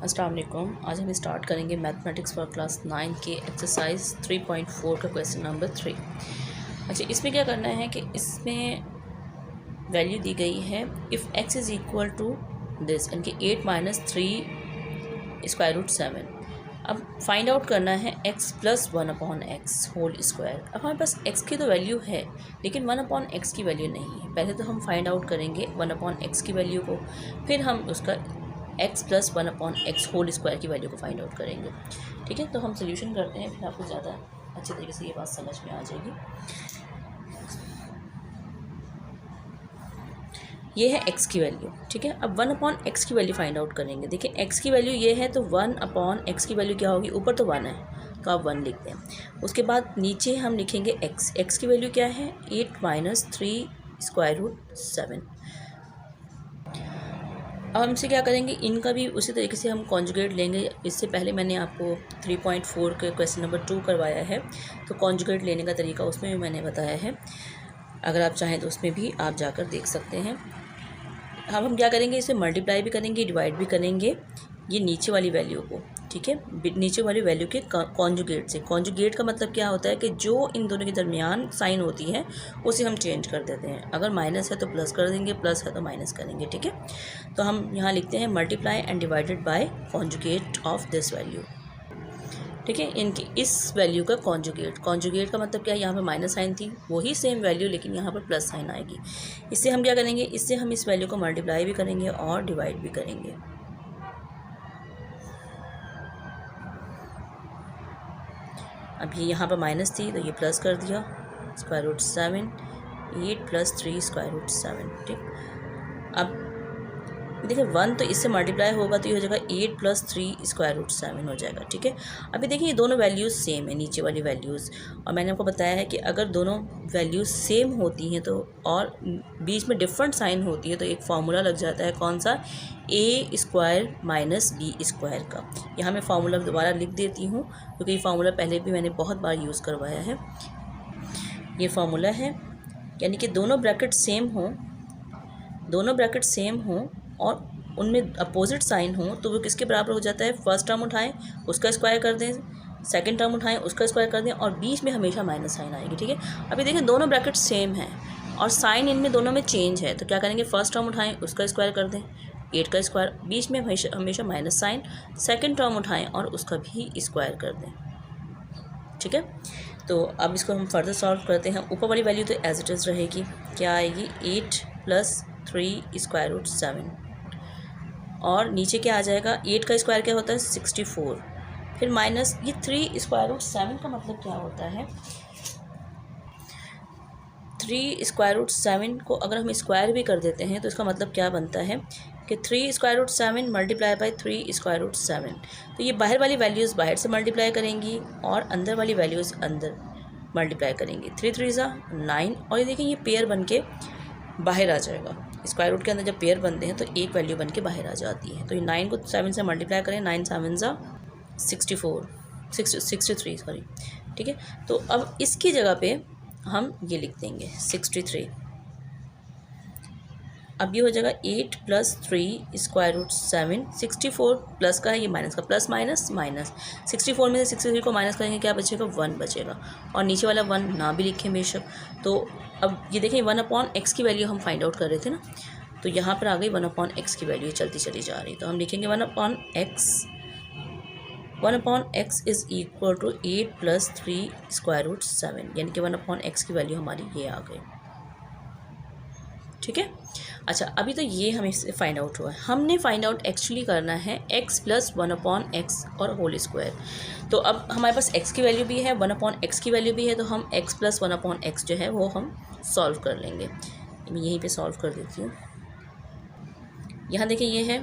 अस्सलाम वालेकुम। आज हम स्टार्ट करेंगे मैथमेटिक्स फॉर क्लास 9 के एक्सरसाइज 3.4 का क्वेश्चन नंबर 3। अच्छा, इसमें क्या करना है कि इसमें वैल्यू दी गई है if x is equal to this, यानी कि 8 माइनस 3 स्क्वायर रूट 7। अब फाइंड आउट करना है x plus 1/x whole square. अब हमारे पास x की तो वैल्यू है लेकिन 1/x की वैल्यू नहीं है। पहले तो हम फाइंड आउट करेंगे 1/x की वैल्यू को, फिर हम उसका x plus 1/x whole square की वैल्यू को फाइंड आउट करेंगे। ठीक है, तो हम सोल्यूशन करते हैं, फिर आपको ज़्यादा अच्छे तरीके से ये बात समझ में आ जाएगी। ये है x की वैल्यू। ठीक है, अब 1/x की वैल्यू फाइंड आउट करेंगे। देखिए x की वैल्यू ये है तो 1/x की वैल्यू क्या होगी, ऊपर तो 1 है तो आप 1 लिखते हैं। उसके बाद नीचे हम लिखेंगे x की वैल्यू क्या है, 8 माइनस 3 स्क्वायर रूट 7। अब हमसे क्या करेंगे, इनका भी उसी तरीके से हम कॉन्जुगेट लेंगे। इससे पहले मैंने आपको 3.4 के क्वेश्चन नंबर 2 करवाया है, तो कॉन्जुगेट लेने का तरीका उसमें भी मैंने बताया है। अगर आप चाहें तो उसमें भी आप जाकर देख सकते हैं। अब हम क्या करेंगे, इसे मल्टीप्लाई भी करेंगे, डिवाइड भी करेंगे ये नीचे वाली वैल्यू को। ठीक है, नीचे वाली वैल्यू के कॉन्जुगेट से। कॉन्जुगेट का मतलब क्या होता है कि जो इन दोनों के दरमियान साइन होती है उसे हम चेंज कर देते हैं। अगर माइनस है तो प्लस कर देंगे, प्लस है तो माइनस करेंगे। ठीक है, तो हम यहाँ लिखते हैं multiply and divided by conjugate of this value. ठीक है, इनकी इस वैल्यू का कॉन्जुगेट का मतलब क्या है, यहाँ पे माइनस साइन थी वही सेम वैल्यू लेकिन यहाँ पर प्लस साइन आएगी। इससे हम क्या करेंगे, इससे हम इस वैल्यू को मल्टीप्लाई भी करेंगे और डिवाइड भी करेंगे। अब ये यहाँ पर माइनस थी तो ये प्लस कर दिया, square root 7, 8 plus 3 square root 7। ठीक, अब देखिए 1 तो इससे मल्टीप्लाई होगा तो ये हो जाएगा 8 प्लस 3 स्क्वायर रूट 7 हो जाएगा। ठीक है, अभी देखिए ये दोनों वैल्यूज़ सेम है, नीचे वाली वैल्यूज़। और मैंने आपको बताया है कि अगर दोनों वैल्यूज़ सेम होती हैं तो और बीच में डिफरेंट साइन होती है तो एक फार्मूला लग जाता है, कौन सा, a square minus B square का। यहाँ मैं फार्मूला दोबारा लिख देती हूँ क्योंकि ये फार्मूला पहले भी मैंने बहुत बार यूज़ करवाया है। ये फार्मूला है, यानी कि दोनों ब्रैकेट सेम हों और उनमें अपोजिट साइन हो तो वो किसके बराबर हो जाता है, फर्स्ट टर्म उठाएं उसका स्क्वायर कर दें, सेकंड टर्म उठाएं उसका स्क्वायर कर दें और बीच में हमेशा माइनस साइन आएगी। ठीक है, अभी देखिए दोनों ब्रैकेट सेम हैं और साइन इनमें दोनों में चेंज है तो क्या करेंगे, फर्स्ट टर्म उठाएं उसका स्क्वायर कर दें, 8 का स्क्वायर, बीच में हमेशा माइनस साइन, सेकेंड टर्म उठाएँ और उसका भी स्क्वायर कर दें। ठीक है, तो अब इसको हम फर्दर सॉल्व करते हैं। ऊपर वाली वैल्यू तो एज इट इज़ रहेगी, क्या आएगी, 8 प्लस 3 स्क्वायर रूट 7 और नीचे क्या आ जाएगा, 8 का स्क्वायर क्या होता है, 64, फिर माइनस ये 3 स्क्वायर रूट 7 का मतलब क्या होता है, 3 स्क्वायर रूट 7 को अगर हम स्क्वायर भी कर देते हैं तो इसका मतलब क्या बनता है कि 3 square root 7 multiply by 3 square root 7। तो ये बाहर वाली वैल्यूज़ बाहर से मल्टीप्लाई करेंगी और अंदर वाली वैल्यूज़ अंदर मल्टीप्लाई करेंगी। 3 3 ज़ा 9 और ये देखिए ये पेयर बन के बाहर आ जाएगा। स्क्वायर रूट के अंदर जब पेयर बनते हैं तो एक वैल्यू बन के बाहर आ जाती है। तो ये 9 को 7 से मल्टीप्लाई करें, 9 7 ज़ा 63 सॉरी। ठीक है, तो अब इसकी जगह पे हम ये लिख देंगे 63। अब ये हो जाएगा 8 प्लस 3 स्क्वायर रूट 7, 64 प्लस का है ये माइनस का, प्लस माइनस माइनस, 64 में से 63 को माइनस करेंगे क्या बचेगा, 1 बचेगा और नीचे वाला 1 ना भी लिखें बेशक। तो अब ये देखें 1/x की वैल्यू हम फाइंड आउट कर रहे थे ना, तो यहाँ पर आ गई 1/x की वैल्यू चलती चली जा रही। तो हम लिखेंगे 1/x is equal to 8 plus 3 square root 7, यानी कि 1/x की वैल्यू हमारी ये आ गई। ठीक है, अच्छा अभी तो ये हमें से फाइंड आउट हुआ है। हमने फाइंड आउट एक्चुअली करना है x प्लस 1/x और होल स्क्वायर। तो अब हमारे पास x की वैल्यू भी है, 1/x की वैल्यू भी है, तो हम x प्लस 1/x जो है वो हम सॉल्व कर लेंगे। मैं यहीं पे सॉल्व कर देती हूँ। यहाँ देखिए ये है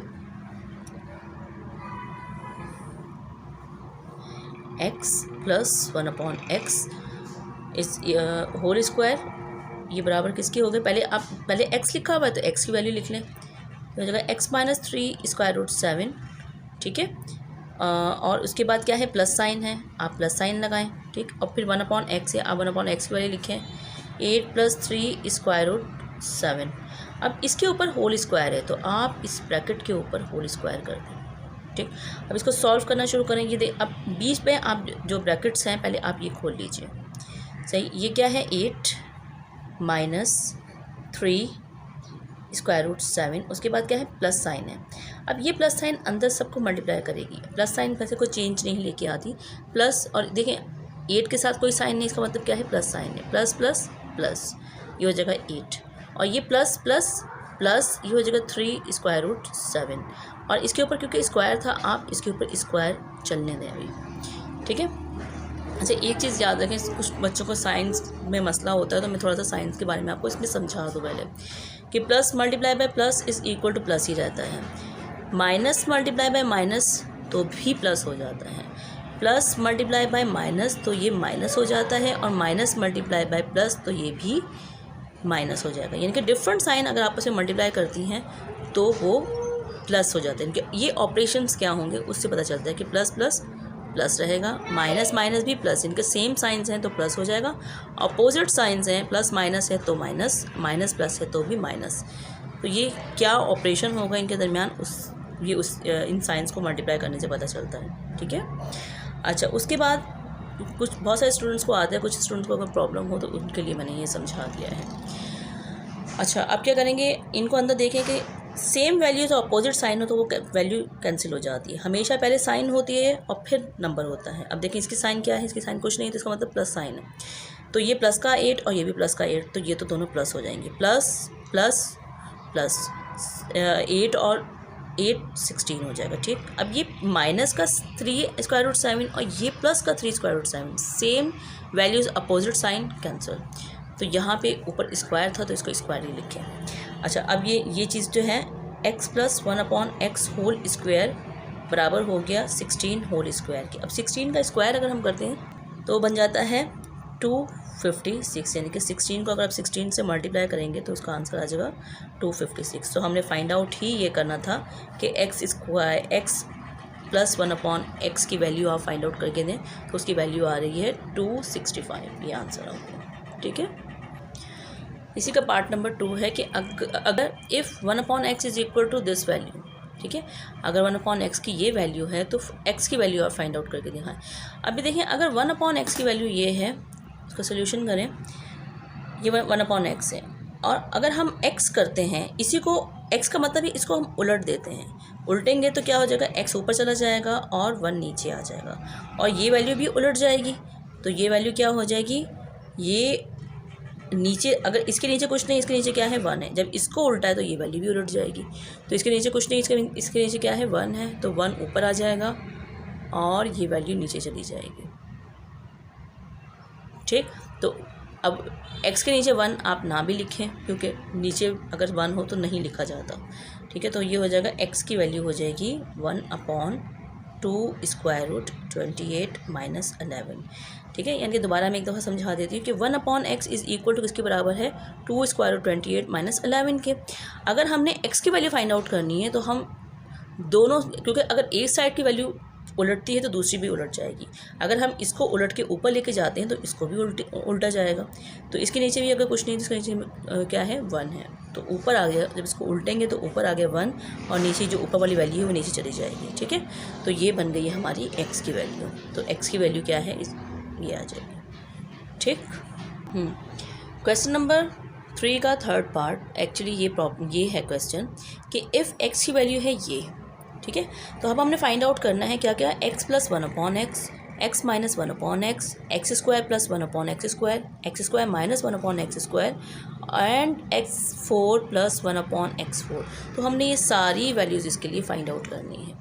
x प्लस 1/x इस होल स्क्वायर, ये बराबर किसके हो गए, पहले x लिखा हुआ है तो x की वैल्यू लिख लें, तो हो जाएगा x माइनस 3 स्क्वायर रूट 7। ठीक है, और उसके बाद क्या है, प्लस साइन है, आप प्लस साइन लगाएं। ठीक, और फिर 1/x है, आप 1/x की वैल्यू लिखें, 8 प्लस 3 स्क्वायर रूट 7। अब इसके ऊपर होल स्क्वायर है तो आप इस ब्रैकेट के ऊपर होल स्क्वायर कर दें। ठीक, अब इसको सॉल्व करना शुरू करेंगे। अब बीच पे आप जो ब्रैकेट्स हैं पहले आप ये खोल लीजिए। सही, ये क्या है 8 माइनस 3 स्क्वायर रूट 7, उसके बाद क्या है प्लस साइन है। अब ये प्लस साइन अंदर सबको मल्टीप्लाई करेगी। प्लस साइन वैसे कोई चेंज नहीं लेके आती, प्लस, और देखें 8 के साथ कोई साइन नहीं, इसका मतलब क्या है प्लस साइन है। प्लस प्लस प्लस, ये हो जाएगा 8, और ये प्लस प्लस प्लस, ये हो जाएगा 3 स्क्वायर रूट 7, और इसके ऊपर क्योंकि स्क्वायर था आप इसके ऊपर स्क्वायर चलने दें अभी। ठीक है, अच्छा एक चीज़ याद रखें, कुछ बच्चों को साइंस में मसला होता है, तो मैं थोड़ा सा साइंस के बारे में आपको इसमें समझा दूँ पहले, कि plus multiply by plus is equal to plus ही रहता है, माइनस मल्टीप्लाई बाय माइनस तो भी प्लस हो जाता है, प्लस मल्टीप्लाई बाय माइनस तो ये माइनस हो जाता है, और माइनस मल्टीप्लाई बाय प्लस तो ये भी माइनस हो जाएगा। यानी कि डिफरेंट साइन अगर आपस में मल्टीप्लाई करती हैं तो वो प्लस हो जाते हैं। इनके ये ऑपरेशंस क्या होंगे उससे पता चलता है कि प्लस प्लस प्लस रहेगा, माइनस माइनस भी प्लस, इनके सेम साइंस हैं तो प्लस हो जाएगा, अपोजिट साइंस हैं, प्लस माइनस है तो माइनस, माइनस प्लस है तो भी माइनस। तो ये क्या ऑपरेशन होगा इनके दरमियान इन साइंस को मल्टीप्लाई करने से पता चलता है। ठीक है, अच्छा उसके बाद बहुत सारे स्टूडेंट्स को आता है, कुछ स्टूडेंट्स को अगर प्रॉब्लम हो तो उनके लिए मैंने ये समझा दिया है। अच्छा अब क्या करेंगे, इनको अंदर देखें कि सेम वैल्यू तो अपोजिट साइन हो तो वो वैल्यू कैंसिल हो जाती है। हमेशा पहले साइन होती है और फिर नंबर होता है। अब देखें इसकी साइन क्या है, इसकी साइन कुछ नहीं, तो इसका मतलब प्लस साइन है, तो ये प्लस का 8 और ये भी प्लस का 8, तो ये तो दोनों प्लस हो जाएंगे। प्लस प्लस प्लस 8 और 8 16 हो जाएगा। ठीक, अब ये माइनस का 3 स्क्वायर रूट 7 और ये प्लस का 3 square root 7, same values opposite sign cancel, तो यहाँ पे ऊपर स्क्वायर था तो इसको स्क्वायर ही लिखें। अच्छा अब ये चीज़ जो है x plus 1/x whole square बराबर हो गया 16 होल स्क्वायर की। अब 16 का स्क्वायर अगर हम करते हैं तो बन जाता है 256, यानी कि 16 को अगर आप 16 से मल्टीप्लाई करेंगे तो उसका आंसर आ जाएगा 256। तो हमने फाइंड आउट ही ये करना था कि x प्लस 1/x की वैल्यू आप फाइंड आउट करके दें, तो उसकी वैल्यू आ रही है 265, ये आंसर आ गया। ठीक है, इसी का पार्ट नंबर 2 है कि अगर if 1/x is equal to this value, ठीक है, अगर 1/x की ये वैल्यू है तो x की वैल्यू आप फाइंड आउट करके दिखाएं। अभी देखें अगर 1/x की वैल्यू ये है, उसका सोल्यूशन करें, ये 1/x है, और अगर हम x करते हैं, इसी को x का मतलब ही इसको हम उलट देते हैं, उल्टेंगे तो क्या हो जाएगा, x ऊपर चला जाएगा और 1 नीचे आ जाएगा, और ये वैल्यू भी उलट जाएगी, तो ये वैल्यू क्या हो जाएगी, ये नीचे, अगर इसके नीचे कुछ नहीं, इसके नीचे क्या है 1 है, जब इसको उल्टा है तो ये वैल्यू भी उलट जाएगी, तो इसके नीचे कुछ नहीं, इसके नीचे क्या है 1 है, तो 1 ऊपर आ जाएगा और ये वैल्यू नीचे चली जाएगी। ठीक, तो अब x के नीचे 1 आप ना भी लिखें, क्योंकि नीचे अगर 1 हो तो नहीं लिखा जाता। ठीक है, तो ये हो जाएगा x की वैल्यू हो जाएगी 1/2 स्क्वायर रूट 28 माइनस 11। ठीक है, यानी कि दोबारा मैं एक दफ़ा समझा देती हूँ कि 1/x इज़ इक्वल टू किसके बराबर है, 2 स्क्वायर रूट 28 माइनस 11 के। अगर हमने x की वैल्यू फाइंड आउट करनी है तो हम दोनों, क्योंकि अगर एक साइड की वैल्यू उलटती है तो दूसरी भी उलट जाएगी, अगर हम इसको उलट के ऊपर लेके जाते हैं तो इसको भी उल्टा जाएगा, तो इसके नीचे भी अगर कुछ नहीं तो इसके नीचे क्या है 1 है, तो ऊपर आ गया, जब इसको उल्टेंगे तो ऊपर आ गया 1 और नीचे जो ऊपर वाली वैल्यू है वो नीचे चली जाएगी। ठीक है, तो ये बन गई है हमारी x की वैल्यू, तो x की वैल्यू क्या है, ये आ जाएगी। ठीक, क्वेश्चन नंबर 3 का थर्ड पार्ट, एक्चुअली ये है क्वेश्चन कि इफ़ x की वैल्यू है ये, ठीक है, तो अब हमने फाइंड आउट करना है क्या क्या, x plus 1/x, x minus 1/x, x square plus 1/x square, x square minus 1/x square and x4 plus 1/x4। तो हमने ये सारी वैल्यूज़ इसके लिए फाइंड आउट करनी है।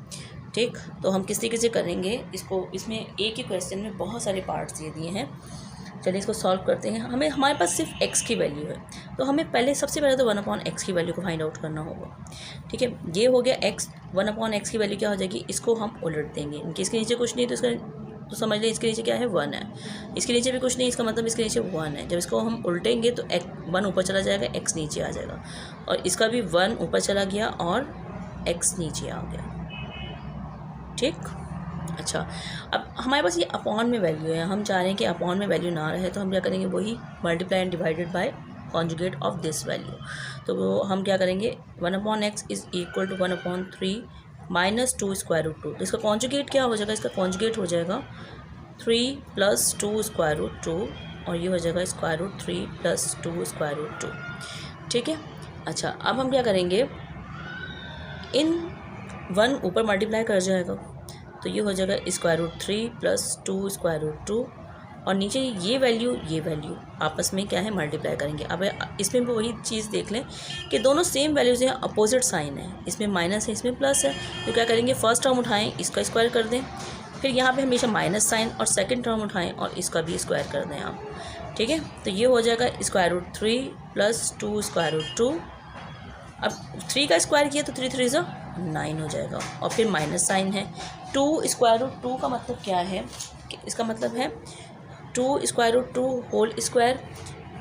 ठीक, तो हम किस तरीके से करेंगे इसको, इसमें एक ही क्वेश्चन में बहुत सारे पार्ट्स दे दिए हैं। चलिए इसको सॉल्व करते हैं। हमारे पास सिर्फ x की वैल्यू है, तो हमें पहले सबसे पहले तो 1/x की वैल्यू को फाइंड आउट करना होगा। ठीक है, ये हो गया x, 1/x की वैल्यू क्या हो जाएगी, इसको हम उलट देंगे, इनके इसके नीचे कुछ नहीं तो इसका तो समझ लें इसके नीचे क्या है 1 है, इसके नीचे भी कुछ नहीं, इसका मतलब इसके नीचे 1 है, जब इसको हम उल्टेंगे तो 1 ऊपर चला जाएगा, x नीचे आ जाएगा, और इसका भी 1 ऊपर चला गया और x नीचे आ गया। ठीक, अच्छा अब हमारे पास ये अपॉन में वैल्यू है, हम चाह रहे हैं कि अपॉन में वैल्यू ना रहे, तो हम क्या करेंगे, वही multiply and divided by conjugate of this value. तो वो हम क्या करेंगे, 1/x is equal to 1/3 minus 2 square root 2। तो इसका कॉन्जुगेट क्या हो जाएगा, इसका कॉन्जुगेट हो जाएगा 3 + 2 स्क्वायर रूट 2 और ये हो जाएगा स्क्वायर रूट 3 + 2 स्क्वायर रूट 2। ठीक है। अच्छा, अब हम क्या करेंगे, इन 1 ऊपर मल्टीप्लाई कर जाएगा तो ये हो जाएगा स्क्वायर रूट 3 + 2 स्क्वायर रूट 2 और नीचे ये वैल्यू आपस में क्या है मल्टीप्लाई करेंगे। अब इसमें भी वही चीज़ देख लें कि दोनों सेम वैल्यूज़ हैं, अपोजिट साइन है, इसमें माइनस है इसमें प्लस है। तो क्या करेंगे, फर्स्ट टर्म उठाएं इसका स्क्वायर कर दें, फिर यहाँ पे हमेशा माइनस साइन, और सेकंड टर्म उठाएं और इसका भी स्क्वायर कर दें आप। ठीक है, तो ये हो जाएगा स्क्वायर रूट 3 + 2 स्क्वायर रूट 2। अब 3 का स्क्वायर किया तो 3 3 ज़ा 9 हो जाएगा और फिर माइनस साइन है। 2 स्क्वायर रूट 2 का मतलब क्या है, इसका मतलब है 2 स्क्वायर रूट 2 होल स्क्वायर।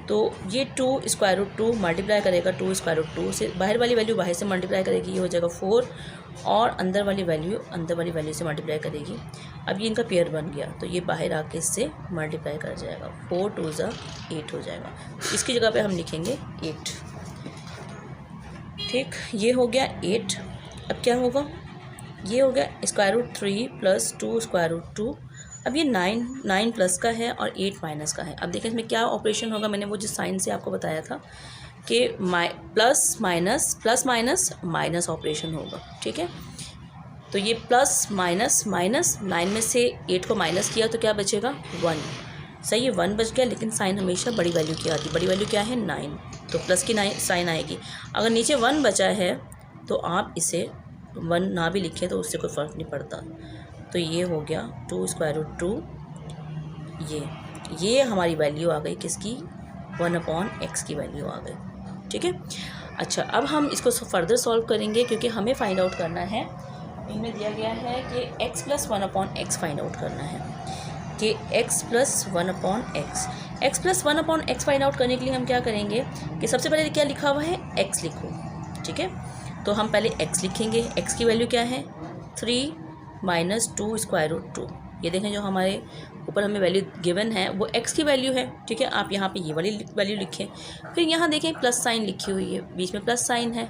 तो ये 2 स्क्वायर रूट 2 मल्टीप्लाई करेगा 2 स्क्वायर रूट 2 से, बाहर वाली वैल्यू बाहर से मल्टीप्लाई करेगी, ये हो जाएगा 4 और अंदर वाली वैल्यू से मल्टीप्लाई करेगी। अब ये इनका पेयर बन गया तो ये बाहर आके इससे मल्टीप्लाई कर जाएगा, 4 2 ज़ा 8 हो जाएगा। तो इसकी जगह पे हम लिखेंगे 8। ठीक, ये हो गया 8। अब क्या होगा, ये हो गया स्क्वायर रूट 3 + 2 स्क्वायर रूट 2। अब ये 9 प्लस का है और 8 माइनस का है। अब देखें इसमें क्या ऑपरेशन होगा, मैंने वो जो साइन से आपको बताया था कि प्लस माइनस माइनस ऑपरेशन होगा। ठीक है, तो ये प्लस माइनस 9 में से 8 को माइनस किया तो क्या बचेगा 1। सही है, 1 बच गया, लेकिन साइन हमेशा बड़ी वैल्यू की आती है। बड़ी वैल्यू क्या है 9, तो प्लस की 9 साइन आएगी। अगर नीचे 1 बचा है तो आप इसे 1 ना भी लिखें तो उससे कोई फ़र्क नहीं पड़ता। तो ये हो गया 2 स्क्वायर रूट 2। ये हमारी वैल्यू आ गई किसकी, 1/x की वैल्यू आ गई। ठीक है। अच्छा, अब हम इसको फर्दर सॉल्व करेंगे क्योंकि हमें फाइंड आउट करना है, इनमें दिया गया है कि x + 1/x फाइंड आउट करना है, कि x + 1/x। x + 1/x find out करने के लिए हम क्या करेंगे कि सबसे पहले क्या लिखा हुआ है, x लिखो। ठीक है, तो हम पहले x लिखेंगे। x की वैल्यू क्या है 3 - 2 स्क्वायर रूट 2। ये देखें जो हमारे ऊपर हमें वैल्यू गिवन है वो x की वैल्यू है। ठीक है, आप यहाँ पे ये वाली वैल्यू लिखें। फिर यहाँ देखें प्लस साइन लिखी हुई है, बीच में प्लस साइन है,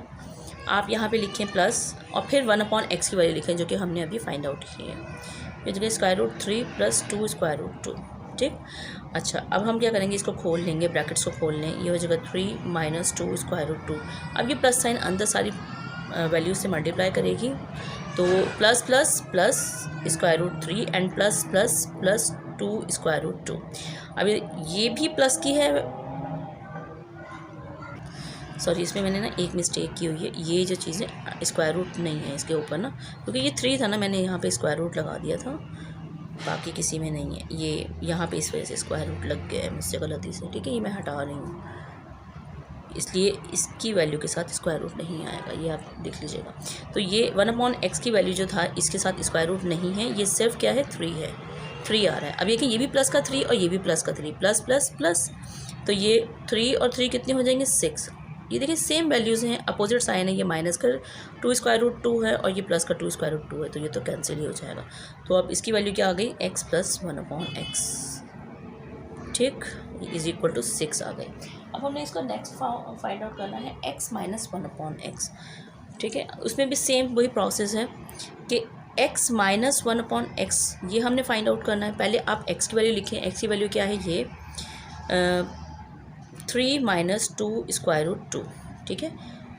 आप यहाँ पे लिखें प्लस और फिर 1/x की वैल्यू लिखें जो कि हमने अभी फाइंड आउट की है। ये जगह स्क्वायर रूट 3 + 2 स्क्वायर रूट 2। ठीक। अच्छा, अब हम क्या करेंगे, इसको खोल लेंगे, ब्रैकेट्स को खोल लें। ये हो जाएगा 3 - 2 स्क्वायर रूट 2। अब ये प्लस साइन अंदर सारी वैल्यू से मल्टीप्लाई करेगी तो plus plus plus square root 3 and plus plus plus 2 square root 2। अब ये भी प्लस की है, सॉरी इसमें मैंने ना एक मिस्टेक की हुई है। ये जो चीज़ें स्क्वायर रूट नहीं है इसके ऊपर ना, क्योंकि ये 3 था ना, मैंने यहाँ पे स्क्वायर रूट लगा दिया था, बाकी किसी में नहीं है। ये यहाँ पे इस वजह से स्क्वायर रूट लग गया है मुझसे गलती से। ठीक है, ये मैं हटा रही हूँ, इसलिए इसकी वैल्यू के साथ स्क्वायर रूट नहीं आएगा, ये आप देख लीजिएगा। तो ये 1/x की वैल्यू जो था इसके साथ स्क्वायर रूट नहीं है, ये सिर्फ क्या है 3 है, 3 आ रहा है। अब ये कि ये भी प्लस का 3 और ये भी प्लस का 3, प्लस प्लस प्लस, तो ये 3 और 3 कितने हो जाएंगे 6। ये देखिए सेम वैल्यूज़ हैं, अपोजिट साइन है, ये माइनस का 2 स्क्वायर रूट 2 है और ये प्लस का 2 स्क्वायर रूट 2 है, तो ये तो कैंसिल ही हो जाएगा। तो अब इसकी वैल्यू क्या आ गई, x + 1/x। ठीक, इज इक्वल टू 6 आ गई। अब हमने इसका नेक्स्ट फाइंड आउट करना है x - 1/x। ठीक है, उसमें भी सेम वही प्रोसेस है कि x - 1/x ये हमने फाइंड आउट करना है। पहले आप x की वैल्यू लिखें, x की वैल्यू क्या है, ये 3 - 2 स्क्वायर रूट 2। ठीक है,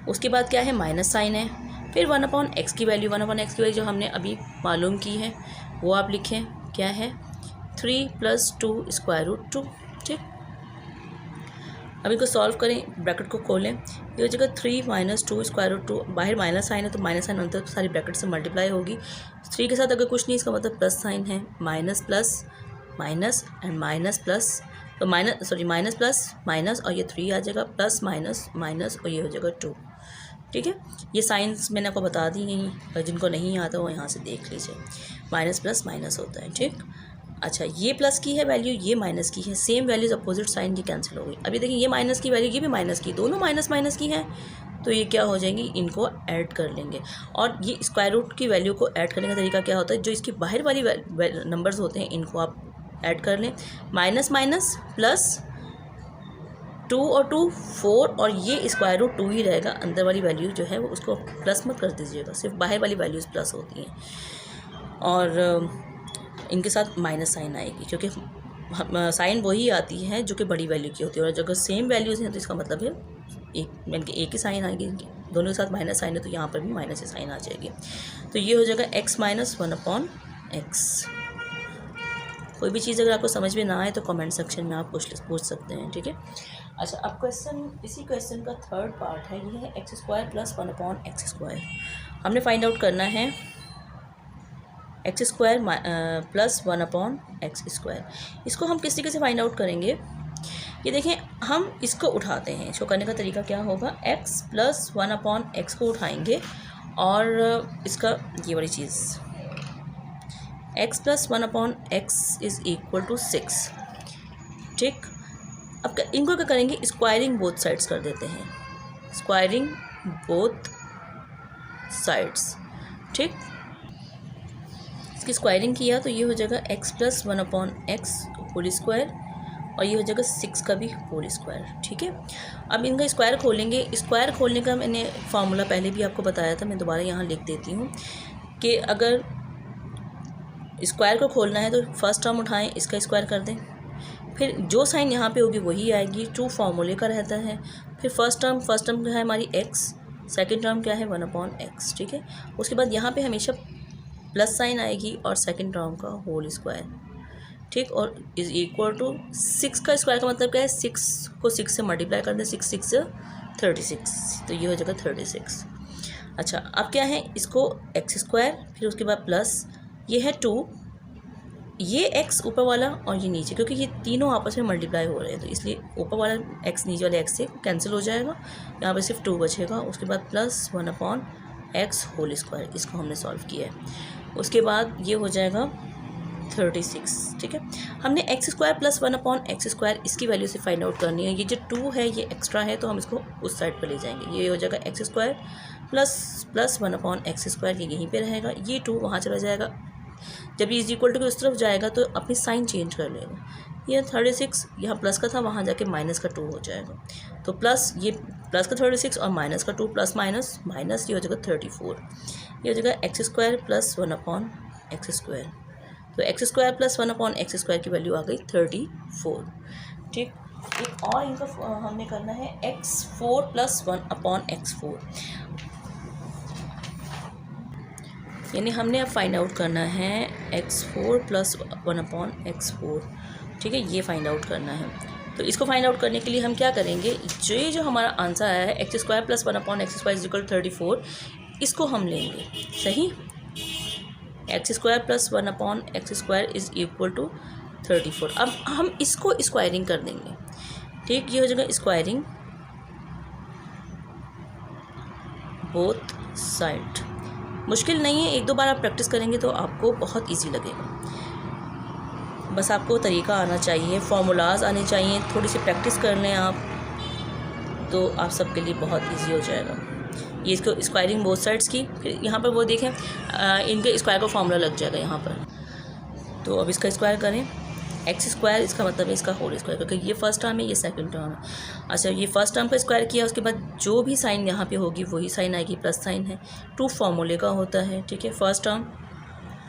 उसके बाद क्या है माइनस साइन है, फिर 1/x की वैल्यू, 1/x की वैल्यू जो हमने अभी मालूम की है वो आप लिखें, क्या है 3 + 2 स्क्वायर रूट 2। ठीक, अब इनको सॉल्व करें, ब्रैकेट को खोलें। ये हो जाएगा 3 - 2 स्क्वायर रूट 2। बाहर माइनस साइन है तो माइनस साइन अंदर सारी ब्रैकेट से मल्टीप्लाई होगी। 3 के साथ अगर कुछ नहीं, इसका मतलब प्लस साइन है, minus plus minus and minus plus, तो माइनस प्लस माइनस और ये 3 आ जाएगा, प्लस माइनस माइनस और ये हो जाएगा 2। ठीक है, ये साइंस मैंने आपको बता दी है, जिनको नहीं आता वो यहाँ से देख लीजिए, माइनस प्लस माइनस होता है। ठीक, अच्छा ये प्लस की है वैल्यू, ये माइनस की है, सेम वैल्यूज अपोजिट साइन की कैंसिल हो गई। अभी देखिए ये माइनस की वैल्यू, ये भी माइनस की, दोनों माइनस माइनस की है, तो ये क्या हो जाएंगी, इनको ऐड कर लेंगे। और ये स्क्वायर रूट की वैल्यू को ऐड करने का तरीका क्या होता है, जो इसकी बाहर वाली नंबर्स होते हैं इनको आप ऐड कर लें, माइनस माइनस प्लस 2 और 2 4 और ये स्क्वायर रूट 2 ही रहेगा। अंदर वाली वैल्यू जो है वो उसको प्लस मत कर दीजिएगा, सिर्फ बाहर वाली वैल्यूज़ प्लस होती हैं और इनके साथ माइनस साइन आएगी, क्योंकि साइन वही आती है जो कि बड़ी वैल्यू की होती है। और अगर सेम वैल्यूज़ हैं तो इसका मतलब है एक ही साइन आएगी, दोनों के साथ माइनस साइन है तो यहाँ पर भी माइनस ही साइन आ जाएगी। तो ये हो जाएगा x माइनस 1/x। कोई भी चीज़ अगर आपको समझ में ना आए तो कमेंट सेक्शन में आप पूछ सकते हैं, ठीक है। अच्छा, अब इसी क्वेश्चन का थर्ड पार्ट है, ये है x² प्लस 1/x²। हमने फाइंड आउट करना है x² प्लस 1/x²। इसको हम किस तरीके से फाइंड आउट करेंगे, ये देखें, हम इसको उठाते हैं। इसको करने का तरीका क्या होगा, x प्लस 1/x को उठाएंगे और इसका ये वाली चीज़ x plus 1/x is equal to 6, ठीक। अब इनको क्या करेंगे, स्क्वायरिंग बोथ साइड्स कर देते हैं, स्क्वायरिंग बोथ साइड्स, ठीक। इसकी स्क्वायरिंग किया तो ये हो जाएगा x plus 1/x whole square और ये हो जाएगा 6 का भी होल स्क्वायर, ठीक है। अब इनका स्क्वायर खोलेंगे। स्क्वायर खोलने का मैंने फार्मूला पहले भी आपको बताया था, मैं दोबारा यहाँ लिख देती हूँ कि अगर स्क्वायर को खोलना है तो फर्स्ट टर्म उठाएं, इसका स्क्वायर कर दें, फिर जो साइन यहाँ पे होगी वही आएगी। 2 फार्मूले का रहता है। फिर फर्स्ट टर्म क्या है हमारी x, सेकेंड टर्म क्या है 1/x, ठीक है। उसके बाद यहाँ पे हमेशा प्लस साइन आएगी और सेकेंड टर्म का होल स्क्वायर, ठीक। और इज़ इक्वल टू 6 का स्क्वायर का मतलब क्या है, 6 को 6 से मल्टीप्लाई कर दें, 6 6 36, तो ये हो जाएगा 36। अच्छा, अब क्या है, इसको x², फिर उसके बाद प्लस ये है 2, ये x ऊपर वाला और ये नीचे, क्योंकि ये तीनों आपस में मल्टीप्लाई हो रहे हैं तो इसलिए ऊपर वाला x नीचे वाले x से कैंसिल हो जाएगा, यहाँ पे सिर्फ 2 बचेगा। उसके बाद प्लस 1/x होल स्क्वायर, इसको हमने सॉल्व किया है। उसके बाद ये हो जाएगा 36, ठीक है। हमने x² प्लस 1/x², इसकी वैल्यू से फाइंड आउट करनी है। ये जो 2 है ये एक्स्ट्रा है तो हम इसको उस साइड पर ले जाएंगे। ये हो जाएगा x² प्लस 1/x², ये यहीं पे रहेगा। ये 2 वहाँ चला जाएगा। जब ये इज इक्वल टू के उस तरफ जाएगा तो अपनी साइन चेंज कर लेगा। ये 36 यहाँ प्लस का था, वहाँ जाके माइनस का 2 हो जाएगा। तो प्लस ये प्लस का 36 और माइनस का 2, प्लस माइनस माइनस, ये हो जाएगा 34। ये हो जाएगा x² प्लस 1/x²। तो x² प्लस 1/x² की वैल्यू आ गई 34, ठीक। एक और इनका हमने करना है x4 प्लस 1/x4, यानी हमने अब फाइंड आउट करना है x4 प्लस 1/x4, ठीक है। ये फाइंड आउट करना है। तो इसको फाइंड आउट करने के लिए हम क्या करेंगे, जो हमारा आंसर आया है x² plus 1/x² is equal 34, इसको हम लेंगे, सही। x² plus 1/x² is equal to 34। अब हम इसको स्क्वायरिंग कर देंगे, ठीक। ये हो जाएगा स्क्वायरिंग बोथ साइड। मुश्किल नहीं है, 1-2 बार आप प्रैक्टिस करेंगे तो आपको बहुत इजी लगेगा। बस आपको तरीका आना चाहिए, फार्मूलाज आने चाहिए, थोड़ी सी प्रैक्टिस कर लें आप तो आप सबके लिए बहुत इजी हो जाएगा। ये इसको स्क्वायरिंग बोथ साइड्स की, फिर यहाँ पर वो देखें इनके स्क्वायर का फार्मूला लग जाएगा यहाँ पर। तो अब इसका स्क्वायर करें, x², इसका मतलब है इसका होल स्क्वायर, क्योंकि ये फर्स्ट टर्म है, ये सेकंड टर्म है। अच्छा, ये फर्स्ट टर्म का स्क्वायर किया, उसके बाद जो भी साइन यहाँ पे होगी वही साइन आएगी, प्लस साइन है। 2 फार्मूले का होता है, ठीक है। फर्स्ट टर्म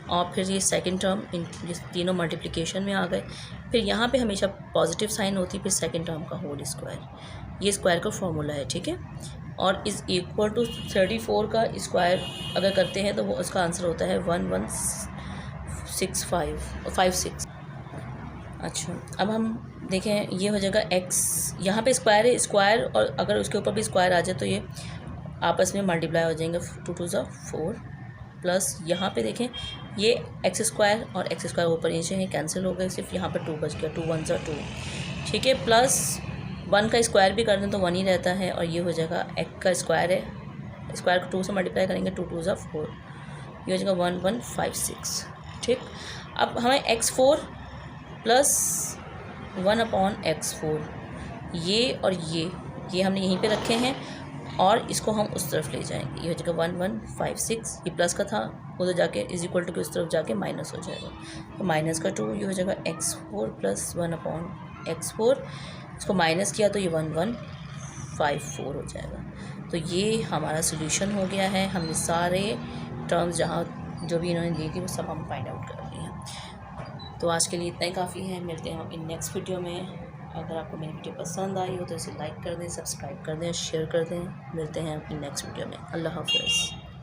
और फिर ये सेकंड टर्म, ये तीनों मल्टीप्लिकेशन में आ गए। फिर यहाँ पे हमेशा पॉजिटिव साइन होती है, फिर सेकंड टर्म का होल स्क्वायर, ये स्क्वायर का फार्मूला है, ठीक है। और इज़ इक्वल टू 34 का स्क्वायर अगर करते हैं तो वो उसका आंसर होता है 116556। अच्छा, अब हम देखें, ये हो जाएगा x, यहाँ पे स्क्वायर है, स्क्वायर और अगर उसके ऊपर भी स्क्वायर आ जाए तो ये आपस में मल्टीप्लाई हो जाएंगे, 2 2 4 प्लस यहाँ पे देखें ये x² और x² ऊपर नीचे हैं, कैंसिल हो गए, सिर्फ यहाँ पर 2 बच गया, 2 1 2, ठीक है। प्लस 1 का स्क्वायर भी कर दें तो 1 ही रहता है और ये हो जाएगा x का स्क्वायर है, स्क्वायर को 2 से मल्टीप्लाई करेंगे, 2 2 4, ये हो जाएगा 1156, ठीक। अब हमें x4 प्लस 1/x4, ये और ये हमने यहीं पे रखे हैं और इसको हम उस तरफ ले जाएंगे। ये हो जाएगा 1156, ये प्लस का था, उधर जाके इज इक्वल टू के उस तरफ जाके माइनस हो जाएगा, तो माइनस का 2, ये हो जाएगा x4 प्लस 1/x4, इसको माइनस किया तो ये 1154 हो जाएगा। तो ये हमारा सोल्यूशन हो गया है। हमने सारे टर्म्स जहाँ जो भी इन्होंने दी थी वो सब हम फाइंड आउट कर लिए हैं। तो आज के लिए इतना ही काफ़ी है। मिलते हैं हम इन नेक्स्ट वीडियो में। अगर आपको मेरी वीडियो पसंद आई हो तो इसे लाइक कर दें, सब्सक्राइब कर दें, शेयर कर दें। मिलते हैं अपनी नेक्स्ट वीडियो में। अल्लाह हाफ़िज़।